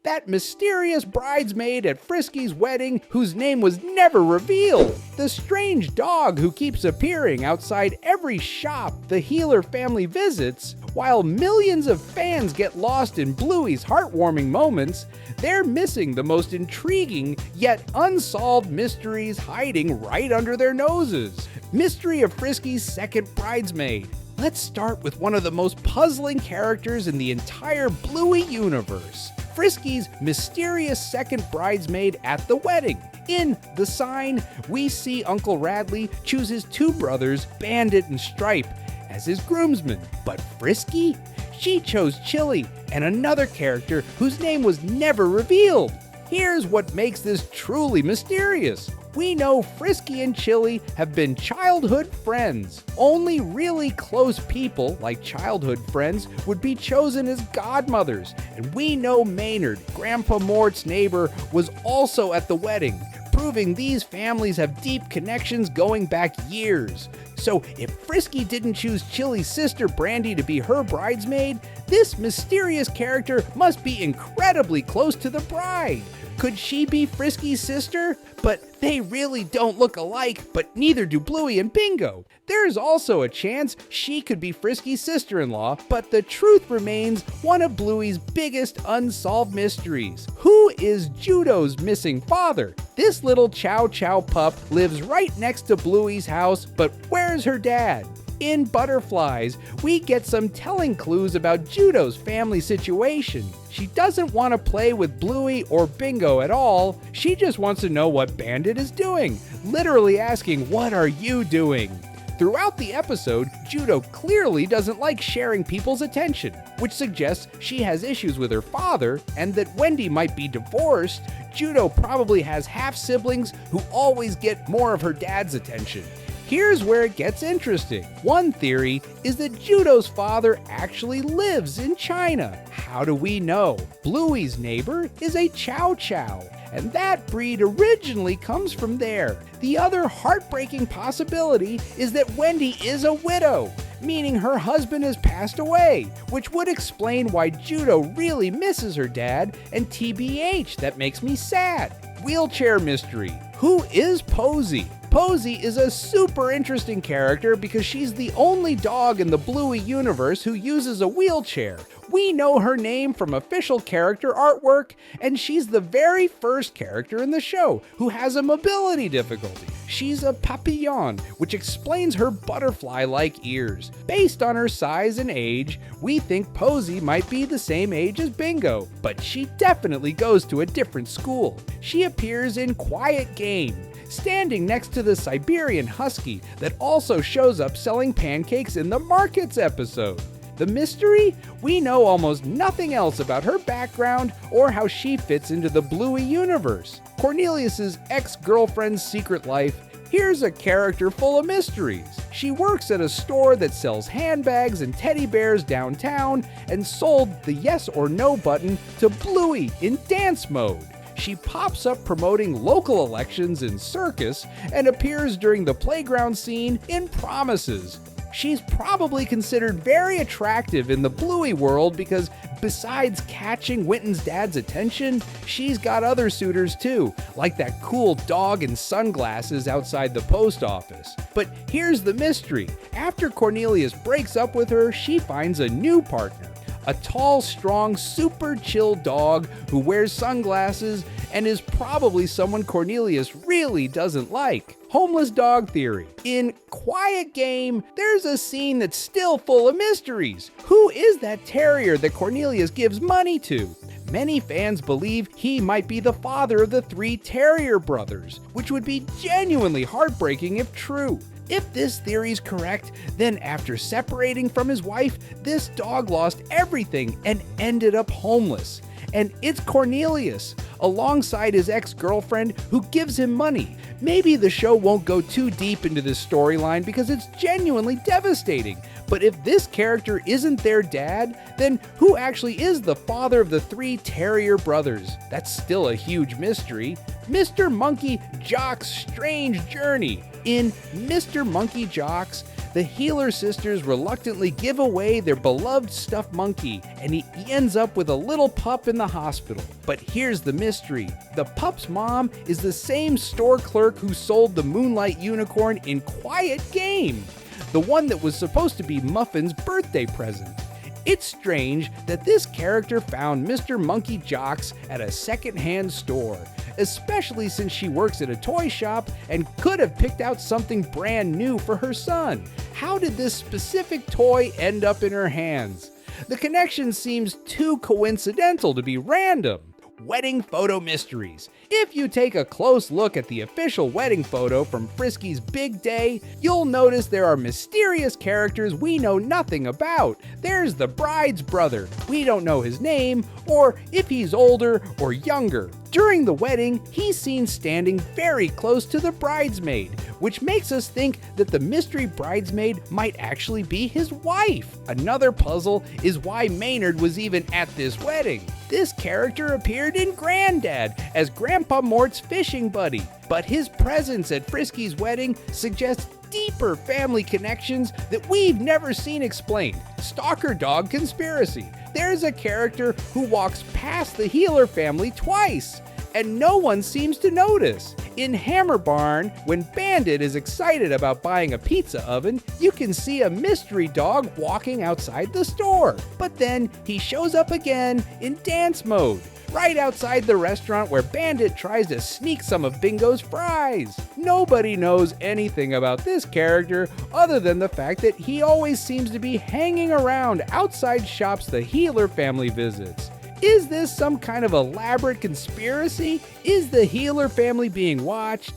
that mysterious bridesmaid at Frisky's wedding whose name was never revealed, the strange dog who keeps appearing outside every shop the Healer family visits. While millions of fans get lost in Bluey's heartwarming moments, they're missing the most intriguing yet unsolved mysteries hiding right under their noses. Mystery of Frisky's second bridesmaid. Let's start with one of the most puzzling characters in the entire Bluey universe. Frisky's mysterious second bridesmaid at the wedding. In The Sign, we see Uncle Radley choose his two brothers, Bandit and Stripe, as his groomsmen. But Frisky? She chose Chilli and another character whose name was never revealed. Here's what makes this truly mysterious. We know Frisky and Chilli have been childhood friends. Only really close people, like childhood friends, would be chosen as godmothers. And we know Maynard, Grandpa Mort's neighbor, was also at the wedding, proving these families have deep connections going back years. So if Frisky didn't choose Chilli's sister Brandy to be her bridesmaid, this mysterious character must be incredibly close to the bride. Could she be Frisky's sister? But they really don't look alike, but neither do Bluey and Bingo. There's also a chance she could be Frisky's sister-in-law, but the truth remains one of Bluey's biggest unsolved mysteries. Who is Judo's missing father? This little Chow Chow pup lives right next to Bluey's house, but where's her dad? In Butterflies, we get some telling clues about Judo's family situation. She doesn't want to play with Bluey or Bingo at all. She just wants to know what Bandit is doing, literally asking, "What are you doing?" Throughout the episode, Judo clearly doesn't like sharing people's attention, which suggests she has issues with her father, and that Wendy might be divorced. Judo probably has half-siblings who always get more of her dad's attention. Here's where it gets interesting. One theory is that Judo's father actually lives in China. How do we know? Bluey's neighbor is a Chow Chow, and that breed originally comes from there. The other heartbreaking possibility is that Wendy is a widow, meaning her husband has passed away, which would explain why Judo really misses her dad, and TBH, that makes me sad. Wheelchair mystery. Who is Posy? Posy is a super interesting character because she's the only dog in the Bluey universe who uses a wheelchair. We know her name from official character artwork, and she's the very first character in the show who has a mobility difficulty. She's a papillon, which explains her butterfly-like ears. Based on her size and age, we think Posy might be the same age as Bingo, but she definitely goes to a different school. She appears in Quiet Game, standing next to the Siberian Husky that also shows up selling pancakes in the Markets episode. The mystery? We know almost nothing else about her background or how she fits into the Bluey universe. Cornelius's ex-girlfriend's secret life. Here's a character full of mysteries. She works at a store that sells handbags and teddy bears downtown and sold the yes or no button to Bluey in dance mode. She pops up promoting local elections in Circus and appears during the playground scene in Promises. She's probably considered very attractive in the Bluey world because besides catching Winton's dad's attention, she's got other suitors too, like that cool dog in sunglasses outside the post office. But here's the mystery. After Cornelius breaks up with her, she finds a new partner. A tall, strong, super chill dog who wears sunglasses and is probably someone Cornelius really doesn't like. Homeless dog theory. In Quiet Game, there's a scene that's still full of mysteries. Who is that terrier that Cornelius gives money to? Many fans believe he might be the father of the three terrier brothers, which would be genuinely heartbreaking if true. If this theory's correct, then after separating from his wife, this dog lost everything and ended up homeless. And it's Cornelius, alongside his ex-girlfriend, who gives him money. Maybe the show won't go too deep into this storyline because it's genuinely devastating. But if this character isn't their dad, then who actually is the father of the three terrier brothers? That's still a huge mystery. Mr. Monkey Jocks' strange journey. In Mr. Monkey Jocks, the Healer sisters reluctantly give away their beloved stuffed monkey, and he ends up with a little pup in the hospital. But here's the mystery. The pup's mom is the same store clerk who sold the Moonlight Unicorn in Quiet Game, the one that was supposed to be Muffin's birthday present. It's strange that this character found Mr. Monkey Jocks at a secondhand store, especially since she works at a toy shop and could have picked out something brand new for her son. How did this specific toy end up in her hands? The connection seems too coincidental to be random. Wedding photo mysteries. If you take a close look at the official wedding photo from Frisky's big day, you'll notice there are mysterious characters we know nothing about. There's the bride's brother. We don't know his name, or if he's older or younger. During the wedding, he's seen standing very close to the bridesmaid, which makes us think that the mystery bridesmaid might actually be his wife. Another puzzle is why Maynard was even at this wedding. This character appeared in Granddad as Grandpa Mort's fishing buddy, but his presence at Frisky's wedding suggests deeper family connections that we've never seen explained. Stalker dog conspiracy. There's a character who walks past the Healer family twice, and no one seems to notice. In Hammer Barn, when Bandit is excited about buying a pizza oven, you can see a mystery dog walking outside the store. But then he shows up again in dance mode, right outside the restaurant where Bandit tries to sneak some of Bingo's fries. Nobody knows anything about this character other than the fact that he always seems to be hanging around outside shops the Healer family visits. Is this some kind of elaborate conspiracy? Is the Healer family being watched?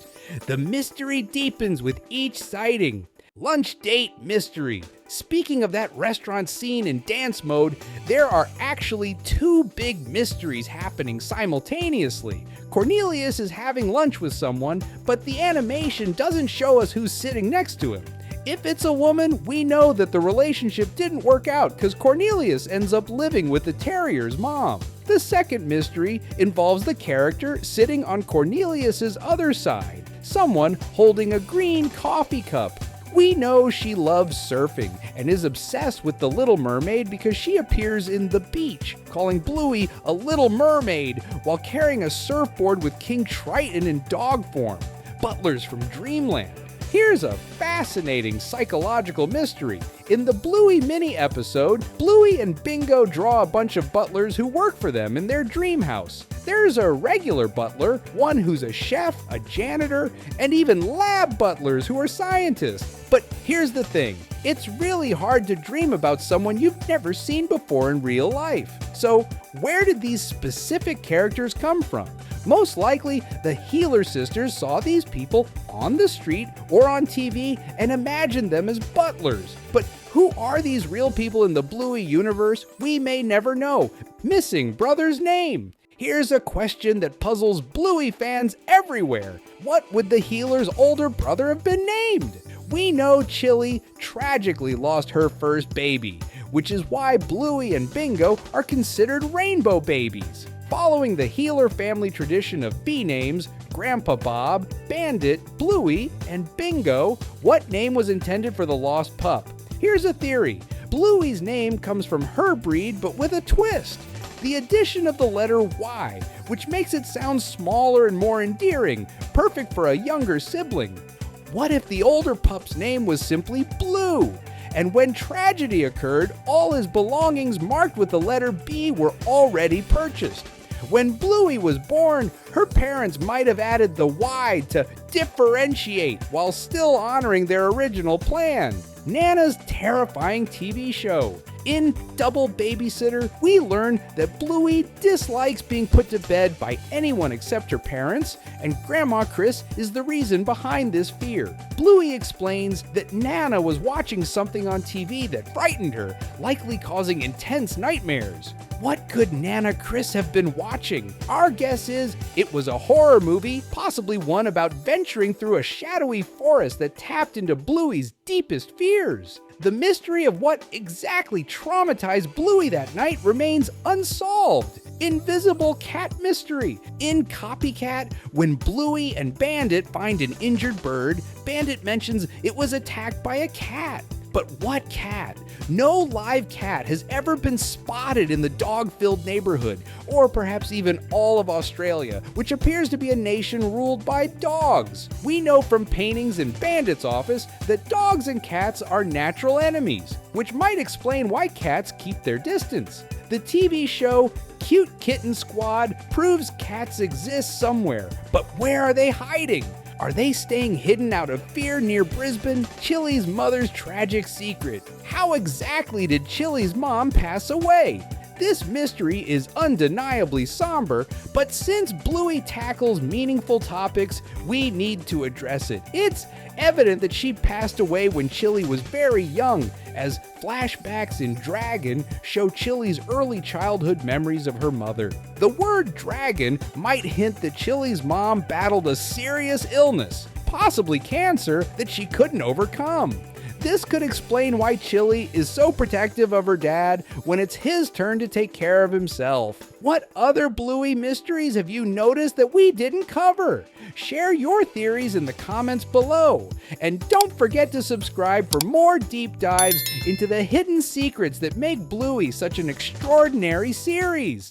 The mystery deepens with each sighting. Lunch date mystery. Speaking of that restaurant scene in dance mode, there are actually two big mysteries happening simultaneously. Cornelius is having lunch with someone, but the animation doesn't show us who's sitting next to him. If it's a woman, we know that the relationship didn't work out because Cornelius ends up living with the terrier's mom. The second mystery involves the character sitting on Cornelius's other side, someone holding a green coffee cup. We know she loves surfing and is obsessed with the Little Mermaid because she appears in The Beach, calling Bluey a little mermaid while carrying a surfboard with King Triton in dog form. Butlers from Dreamland. Here's a fascinating psychological mystery. In the Bluey mini episode, Bluey and Bingo draw a bunch of butlers who work for them in their dream house. There's a regular butler, one who's a chef, a janitor, and even lab butlers who are scientists. But here's the thing, it's really hard to dream about someone you've never seen before in real life. So where did these specific characters come from? Most likely, the Healer sisters saw these people on the street or on TV and imagined them as butlers. But who are these real people in the Bluey universe? We may never know. Missing brother's name. Here's a question that puzzles Bluey fans everywhere. What would the Healer's older brother have been named? We know Chilli tragically lost her first baby, which is why Bluey and Bingo are considered rainbow babies. Following the Healer family tradition of B-names, Grandpa Bob, Bandit, Bluey, and Bingo, what name was intended for the lost pup? Here's a theory. Bluey's name comes from her breed, but with a twist. The addition of the letter Y, which makes it sound smaller and more endearing, perfect for a younger sibling. What if the older pup's name was simply Blue? And when tragedy occurred, all his belongings marked with the letter B were already purchased. When Bluey was born, her parents might have added the Y to differentiate while still honoring their original plan. Nana's terrifying TV show. In Double Babysitter, we learn that Bluey dislikes being put to bed by anyone except her parents, and Grandma Chris is the reason behind this fear. Bluey explains that Nana was watching something on TV that frightened her, likely causing intense nightmares. what could Nana Chris have been watching? Our guess is it was a horror movie, possibly one about venturing through a shadowy forest that tapped into Bluey's deepest fears. The mystery of what exactly traumatized Bluey that night remains unsolved. Invisible cat mystery. In Copycat, when Bluey and Bandit find an injured bird, Bandit mentions it was attacked by a cat. But what cat? No live cat has ever been spotted in the dog-filled neighborhood, or perhaps even all of Australia, which appears to be a nation ruled by dogs. We know from paintings in Bandit's office that dogs and cats are natural enemies, which might explain why cats keep their distance. The TV show Cute Kitten Squad proves cats exist somewhere, but where are they hiding? Are they staying hidden out of fear near Brisbane? Chilli's mother's tragic secret. How exactly did Chilli's mom pass away? This mystery is undeniably somber, but since Bluey tackles meaningful topics, we need to address it. It's evident that she passed away when Chilli was very young, as flashbacks in Dragon show Chilli's early childhood memories of her mother. The word dragon might hint that Chilli's mom battled a serious illness, possibly cancer, that she couldn't overcome. This could explain why Chilli is so protective of her dad when it's his turn to take care of himself. What other Bluey mysteries have you noticed that we didn't cover? Share your theories in the comments below. And don't forget to subscribe for more deep dives into the hidden secrets that make Bluey such an extraordinary series.